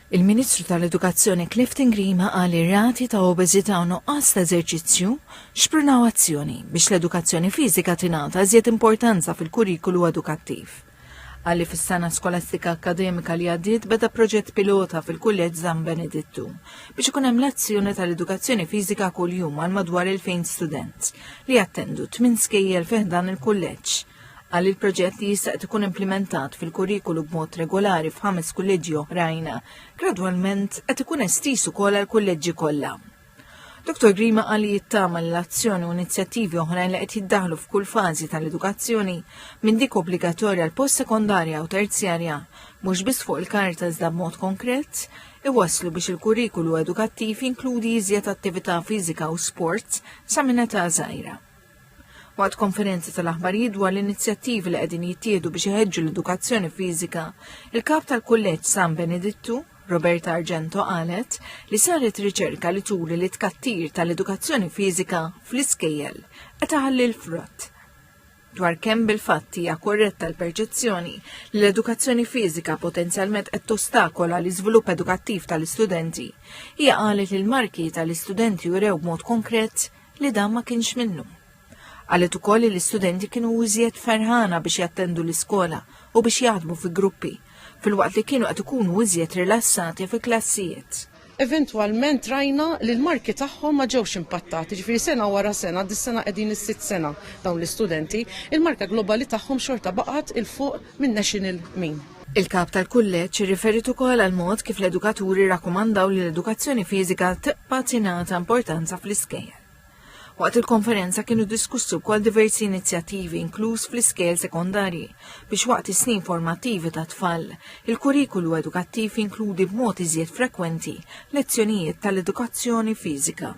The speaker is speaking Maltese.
Il-Ministru tal-Edukazzjoni Clifton Grima qal li rati ta' obeżità u nuqqas ta' eżerċizzju xprunaw azzjoni biex l-edukazzjoni fiżika tingħata iżjed importanza fil-kurrikulu edukattiv. Għalli fis-sena skolastika akademika li għaddiet beda proġett pilota fil-Kulleġġ San Benedittu biex ikun hemm lezzjoni tal-edukazzjoni fiżika kuljum għal madwar 2000 student li jattendu 8 skejjel fih dan il-kulleġġ. Għalli l-proġett jista' ikun implementat fil-kurrikulu b'mod regolari f'5 kulleġġi oħrajn, gradwalment qed ikun estis ukoll għall-kulleġġi kollha. Dr. Grima qal li jittama l-azzjoni u inizjattivi oħrajn li qed jiddaħlu f'kull fażi tal-edukazzjoni minn dik obbligatorja l post sekondarja u terzjarja mhux biss fuq il-karta iżda b'mod konkret, iwasslu biex il-kurrikulu edukattiv jinkludi iżjed attività fiżika u sport sa minn età żgħira. Waqt konferenza tal-aħbarijiet dwar l-inizjattivi li qegħdin jittieħdu biex iħeġġu l-edukazzjoni fiżika, il-kap tal-Kulleġġ San Benedittu, Roberta Argento, qalet li saret riċerka li turi li tkattir tal-edukazzjoni fiżika fl-iskejjel qed taħalli l-frott. Dwar kemm bil-fatt hija korretta l-perċezzjoni li l-edukazzjoni fiżika potenzjalment qed tostakola l-iżvilupp edukattiv tal-istudenti, hija qalet li l-marki tal-istudenti jurew b'mod konkret li dan ma kienx minnu. Għalet ukoll li l-istudenti kienu użiet ferħana biex jattendu l-iskola u biex jaħdmu fi gruppi, fil-waqt li kienu qed ikunu użiet rilassati fi klassijiet. Eventualment rajna li l-marki tagħhom ma ġewx impattati, ġifieri sena wara sena, dis-sena qegħdin is-sitt sena dawn l-istudenti, il-marka globali tagħhom xorta baqgħet il fuq minn national mean. Il-kap tal-kulleġġ irriferit ukoll għal mod kif l-edukaturi rakkomandaw li l-edukazzjoni fiżika tibqa' tingħata importanza fl-iskejjel. Waqt il-konferenza kienu diskussu wkoll diversi inizjattivi inkluż fl-iskejjel sekondarji biex waqt is-snin formattivi ta' tfal, il-kurrikulu edukattiv inkludi b'mod iżjed frekwenti lezzjonijiet tal-edukazzjoni fiżika.